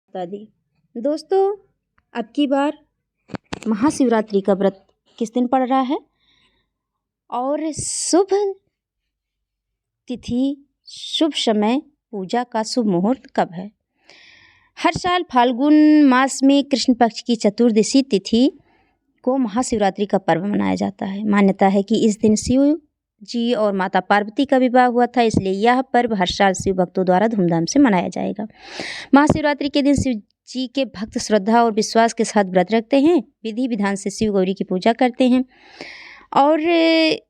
बता दी। दोस्तों, अब की बार महाशिवरात्रि का व्रत किस दिन पड़ रहा है और शुभ तिथि, शुभ समय, पूजा का शुभ मुहूर्त कब है। हर साल फाल्गुन मास में कृष्ण पक्ष की चतुर्दशी तिथि को महाशिवरात्रि का पर्व मनाया जाता है। मान्यता है कि इस दिन शिव जी और माता पार्वती का विवाह हुआ था, इसलिए यह पर्व हर साल शिव भक्तों द्वारा धूमधाम से मनाया जाएगा। महाशिवरात्रि के दिन शिव जी के भक्त श्रद्धा और विश्वास के साथ व्रत रखते हैं, विधि विधान से शिव गौरी की पूजा करते हैं और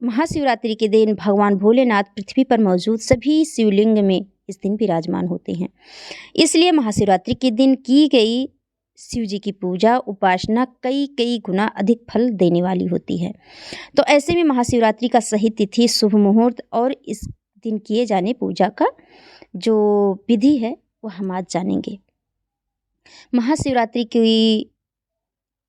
महाशिवरात्रि के दिन भगवान भोलेनाथ पृथ्वी पर मौजूद सभी शिवलिंग में इस दिन विराजमान होते हैं। इसलिए महाशिवरात्रि के दिन की गई शिव जी की पूजा उपासना कई गुना अधिक फल देने वाली होती है। तो ऐसे में महाशिवरात्रि का सही तिथि, शुभ मुहूर्त और इस दिन किए जाने पूजा का जो विधि है वो हम आज जानेंगे। महाशिवरात्रि की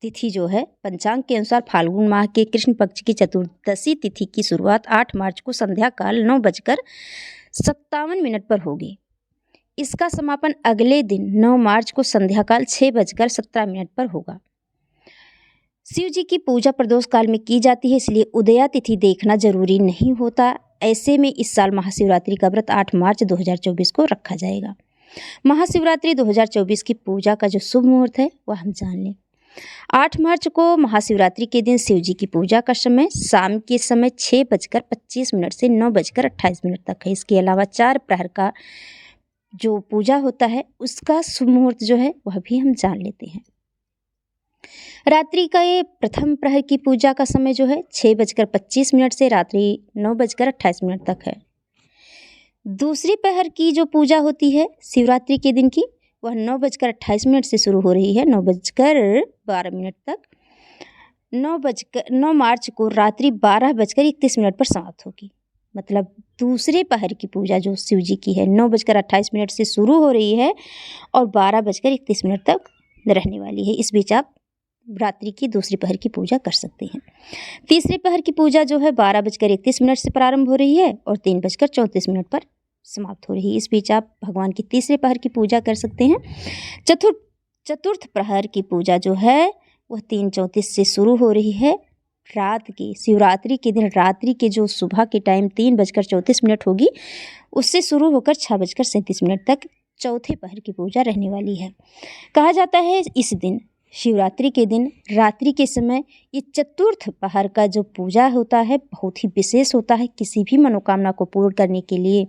तिथि जो है पंचांग के अनुसार फाल्गुन माह के कृष्ण पक्ष की चतुर्दशी तिथि की शुरुआत 8 मार्च को संध्या काल 9:57 पर होगी। इसका समापन अगले दिन 9 मार्च को संध्या काल 6:17 पर होगा। शिव जी की पूजा प्रदोष काल में की जाती है, इसलिए उदया तिथि देखना जरूरी नहीं होता। ऐसे में इस साल महाशिवरात्रि का व्रत 8 मार्च 2024 को रखा जाएगा। महाशिवरात्रि 2024 की पूजा का जो शुभ मुहूर्त है वह हम जान लें। 8 मार्च को महाशिवरात्रि के दिन शिव जी की पूजा का समय शाम के समय 6:25 से 9:28 तक है। इसके अलावा 4 प्रहर का जो पूजा होता है उसका शुभ मुहूर्त जो है वह भी हम जान लेते हैं। रात्रि का ये प्रथम प्रहर की पूजा का समय जो है 6:25 से रात्रि 9:28 तक है। दूसरी प्रहर की जो पूजा होती है शिवरात्रि के दिन की वह 9:28 से शुरू हो रही है 9:12 तक। 9 मार्च को रात्रि 12:31 पर समाप्त होगी। मतलब दूसरे पहर की पूजा जो शिव जी की है 9:28 से शुरू हो रही है और 12:31 तक रहने वाली है। इस बीच आप रात्रि की दूसरी पहर की पूजा कर सकते हैं। तीसरे पहर की पूजा जो है 12:31 से प्रारंभ हो रही है और 3:34 पर समाप्त हो रही है। इस बीच आप भगवान की तीसरे पहर की पूजा कर सकते हैं। चतुर्थ प्रहर की पूजा जो है वह 3:34 से शुरू हो रही है। रात की शिवरात्रि के दिन रात्रि के जो सुबह के टाइम 3:34 होगी उससे शुरू होकर 6:37 तक चौथे पहर की पूजा रहने वाली है। कहा जाता है इस दिन शिवरात्रि के दिन रात्रि के समय ये चतुर्थ पहर का जो पूजा होता है बहुत ही विशेष होता है। किसी भी मनोकामना को पूर्ण करने के लिए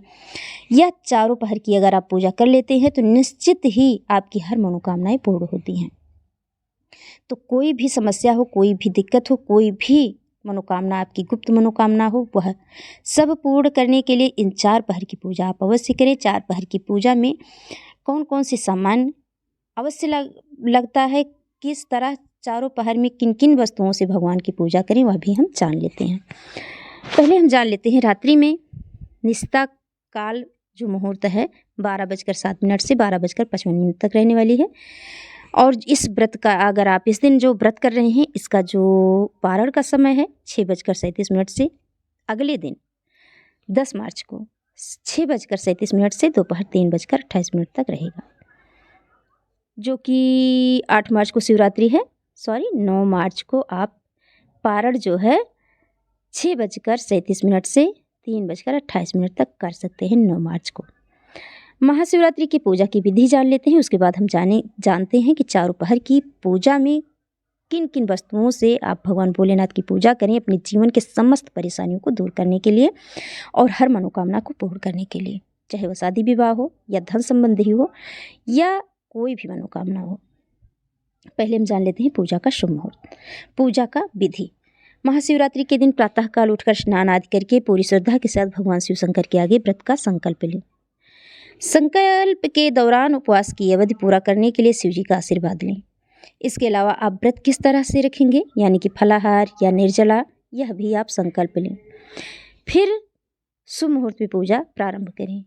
यह चारों पहर की अगर आप पूजा कर लेते हैं तो निश्चित ही आपकी हर मनोकामनाएं पूर्ण होती हैं। तो कोई भी समस्या हो, कोई भी दिक्कत हो, कोई भी मनोकामना आपकी गुप्त मनोकामना हो वह सब पूर्ण करने के लिए इन 4 पहर की पूजा आप अवश्य करें। 4 पहर की पूजा में कौन कौन से सामान अवश्य लगता है, किस तरह चारों पहर में किन किन वस्तुओं से भगवान की पूजा करें वह भी हम जान लेते हैं। पहले हम जान लेते हैं रात्रि में निस्ता काल जो मुहूर्त है 12:07 से 12:55 तक रहने वाली है। और इस व्रत का अगर आप इस दिन जो व्रत कर रहे हैं इसका जो पारण का समय है 6:37 से अगले दिन 10 मार्च को 6:37 से दोपहर 3:28 तक रहेगा। जो कि 8 मार्च को शिवरात्रि है, 9 मार्च को आप पारण जो है 6:37 से 3:28 तक कर सकते हैं 9 मार्च को। महाशिवरात्रि की पूजा की विधि जान लेते हैं। उसके बाद हम जानते हैं कि चारों पहर की पूजा में किन किन वस्तुओं से आप भगवान भोलेनाथ की पूजा करें अपने जीवन के समस्त परेशानियों को दूर करने के लिए और हर मनोकामना को पूर्ण करने के लिए, चाहे वह शादी विवाह हो या धन संबंधी हो या कोई भी मनोकामना हो। पहले हम जान लेते हैं पूजा का शुभ मुहूर्त। पूजा का विधि। महाशिवरात्रि के दिन प्रातःकाल उठकर स्नान आदि करके पूरी श्रद्धा के साथ भगवान शिव शंकर के आगे व्रत का संकल्प लें। संकल्प के दौरान उपवास की अवधि पूरा करने के लिए शिव जी का आशीर्वाद लें। इसके अलावा आप व्रत किस तरह से रखेंगे यानी कि फलाहार या निर्जला, यह भी आप संकल्प लें। फिर शुभ मुहूर्त में पूजा प्रारंभ करें।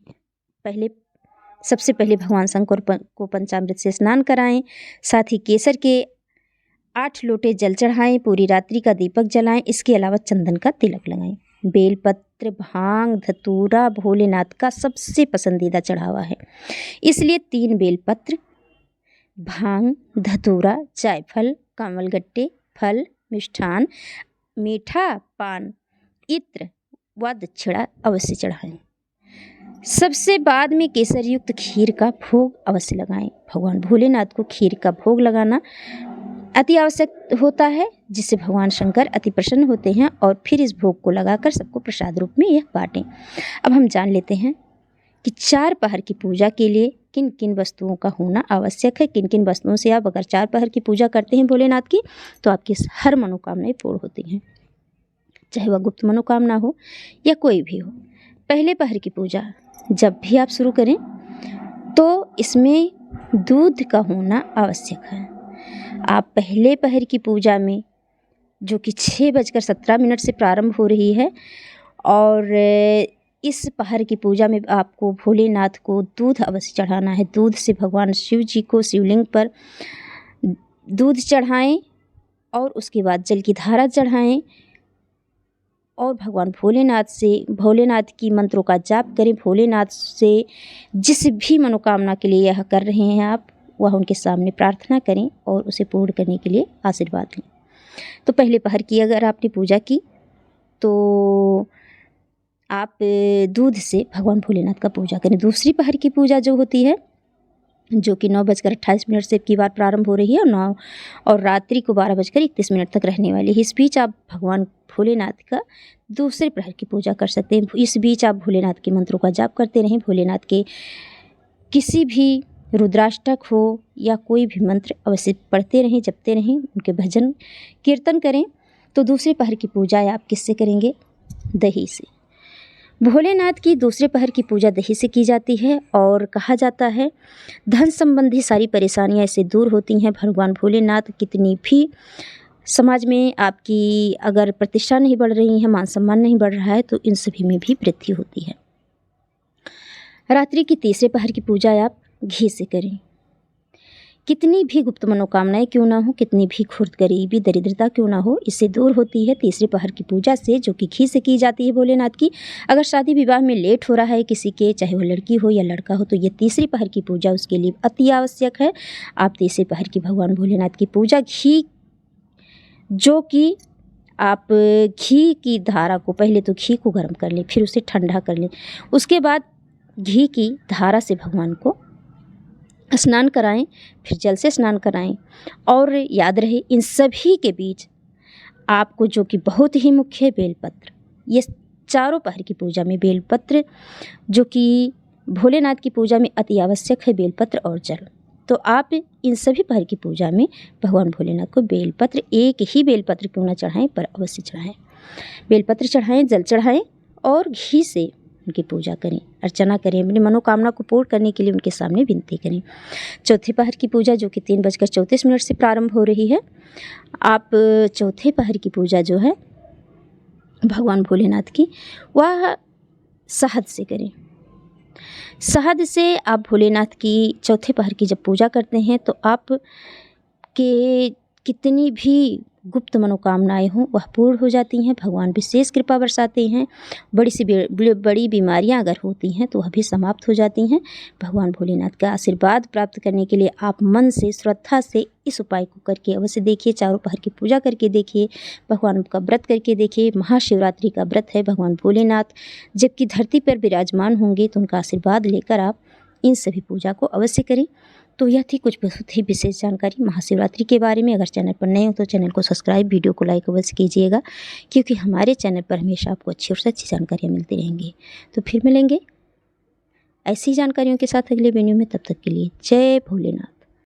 सबसे पहले भगवान शंकर को पंचामृत से स्नान कराएं, साथ ही केसर के 8 लोटे जल चढ़ाएं, पूरी रात्रि का दीपक जलाएं। इसके अलावा चंदन का तिलक लगाएं। बेलपत्र, भांग, धतूरा भोलेनाथ का सबसे पसंदीदा चढ़ावा है, इसलिए 3 बेलपत्र, भांग, धतूरा, जायफल, कमलगट्टे, फल, मिष्ठान, मीठा पान, इत्र व दक्षिणा अवश्य चढ़ाएं। सबसे बाद में केसर युक्त खीर का भोग अवश्य लगाएं। भगवान भोलेनाथ को खीर का भोग लगाना अति आवश्यक होता है, जिससे भगवान शंकर अति प्रसन्न होते हैं और फिर इस भोग को लगाकर सबको प्रसाद रूप में यह बांटें। अब हम जान लेते हैं कि 4 पहर की पूजा के लिए किन किन वस्तुओं का होना आवश्यक है। किन किन वस्तुओं से आप अगर 4 पहर की पूजा करते हैं भोलेनाथ की, तो आपकी हर मनोकामनाएं पूर्ण होती हैं, चाहे वह गुप्त मनोकामना हो या कोई भी हो। पहले पहर की पूजा जब भी आप शुरू करें तो इसमें दूध का होना आवश्यक है। आप पहले पहर की पूजा में, जो कि 6:17 से प्रारंभ हो रही है, और इस पहर की पूजा में आपको भोलेनाथ को दूध अवश्य चढ़ाना है। दूध से भगवान शिव जी को शिवलिंग पर दूध चढ़ाएं और उसके बाद जल की धारा चढ़ाएं और भगवान भोलेनाथ की मंत्रों का जाप करें। भोलेनाथ से जिस भी मनोकामना के लिए यह कर रहे हैं आप, वह उनके सामने प्रार्थना करें और उसे पूर्ण करने के लिए आशीर्वाद लें। तो पहले पहर की अगर आपने पूजा की तो आप दूध से भगवान भोलेनाथ का पूजा करें। दूसरी पहर की पूजा जो होती है, जो कि 9:28 से की बार प्रारंभ हो रही है और रात्रि को 12:31 तक रहने वाली है। इस बीच आप भगवान भोलेनाथ का दूसरे प्रहर की पूजा कर सकते हैं। इस बीच आप भोलेनाथ के मंत्रों का जाप करते रहें। भोलेनाथ के किसी भी रुद्राष्टक हो या कोई भी मंत्र अवश्य पढ़ते रहें, जपते रहें, उनके भजन कीर्तन करें। तो दूसरे पहर की पूजा आप किससे करेंगे? दही से। भोलेनाथ की दूसरे पहर की पूजा दही से की जाती है और कहा जाता है धन संबंधी सारी परेशानियां इससे दूर होती हैं। भगवान भोलेनाथ कितनी भी समाज में आपकी अगर प्रतिष्ठा नहीं बढ़ रही है, मान सम्मान नहीं बढ़ रहा है, तो इन सभी में भी वृद्धि होती है। रात्रि की तीसरे पहर की पूजा आप घी से करें। कितनी भी गुप्त मनोकामनाएं क्यों ना हो, कितनी भी खुर्द गरीबी दरिद्रता क्यों ना हो, इससे दूर होती है तीसरे पहर की पूजा से, जो कि घी से की जाती है भोलेनाथ की। अगर शादी विवाह में लेट हो रहा है किसी के, चाहे वो लड़की हो या लड़का हो, तो ये तीसरी पहर की पूजा उसके लिए अति आवश्यक है। आप तीसरे पहर की भगवान भोलेनाथ की पूजा घी, जो कि आप घी की धारा को, पहले तो घी को गर्म कर लें, फिर उसे ठंडा कर लें, उसके बाद घी की धारा से भगवान को स्नान कराएं, फिर जल से स्नान कराएं। और याद रहे इन सभी के बीच आपको, जो कि बहुत ही मुख्य है, बेलपत्र। ये चारों पहर की पूजा में बेलपत्र, जो कि भोलेनाथ की पूजा में अति आवश्यक है, बेलपत्र और जल। तो आप इन सभी पहर की पूजा में भगवान भोलेनाथ को बेलपत्र, एक ही बेलपत्र क्यों ना चढ़ाएं, पर अवश्य चढ़ाएं। बेलपत्र चढ़ाएं, जल चढ़ाएं और घी से उनकी पूजा करें, अर्चना करें, अपनी मनोकामना को पूर्ण करने के लिए उनके सामने विनती करें। चौथे पहर की पूजा, जो कि 3:34 से प्रारंभ हो रही है, आप चौथे पहर की पूजा जो है भगवान भोलेनाथ की, वह शहद से करें। शहद से आप भोलेनाथ की चौथे पहर की जब पूजा करते हैं तो आप के कितनी भी गुप्त मनोकामनाएं हों वह पूर्ण हो जाती हैं। भगवान विशेष कृपा बरसाते हैं। बड़ी बीमारियां अगर होती हैं तो वह भी समाप्त हो जाती हैं। भगवान भोलेनाथ का आशीर्वाद प्राप्त करने के लिए आप मन से, श्रद्धा से इस उपाय को करके अवश्य देखिए। चारों पहर की पूजा करके देखिए, भगवान का व्रत करके देखिए। महाशिवरात्रि का व्रत है। भगवान भोलेनाथ जबकि धरती पर विराजमान होंगे तो उनका आशीर्वाद लेकर आप इन सभी पूजा को अवश्य करें। तो यह थी कुछ बहुत ही विशेष जानकारी महाशिवरात्रि के बारे में। अगर चैनल पर नए हो तो चैनल को सब्सक्राइब, वीडियो को लाइक अवश्य कीजिएगा, क्योंकि हमारे चैनल पर हमेशा आपको अच्छी और सच्ची जानकारियाँ मिलती रहेंगी। तो फिर मिलेंगे ऐसी जानकारियों के साथ अगले वीडियो में। तब तक के लिए जय भोलेनाथ।